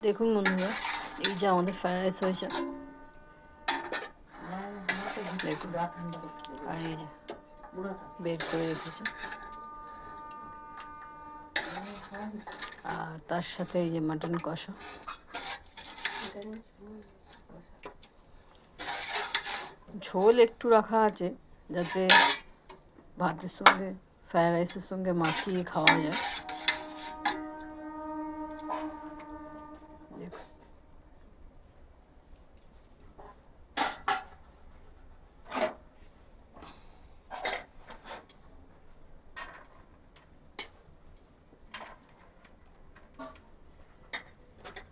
দেখুন বন্ধুরা, এই যে আমাদের ফ্রাইড রাইস হয়েছে, দেখুন। আর এই যে বের করে রেখেছে, আর তার সাথে এই যে মাটন কষা। ঝোল একটু রাখা আছে যাতে ভাতের সঙ্গে ফ্রাইড রাইসের সঙ্গে মাখিয়ে খাওয়া যায়। দেখুন,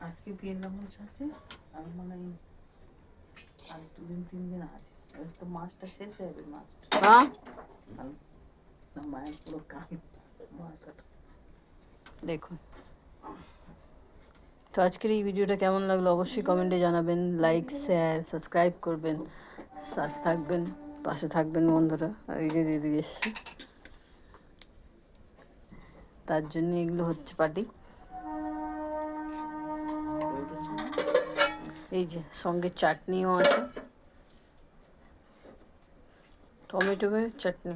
আজকে বিয়ের মাছ আছে, আমি মনে হয় আর 2-3 দিন আছে, তো মাছটা শেষ হয়ে যাবে। মাছটা হ্যাঁ মায়ের পুরো কান মাছ কাটা। দেখুন। তো আজকের এই ভিডিওটা কেমন লাগলো অবশ্যই কমেন্টে জানাবেন, লাইক শেয়ার সাবস্ক্রাইব করবেন, সাথে থাকবেন, পাশে থাকবেন বন্ধুরা। আর এই যে দিদি এসছে, তার জন্য এগুলো হচ্ছে পার্টি। এই যে সঙ্গে চাটনিও আছে, টমেটো চাটনি।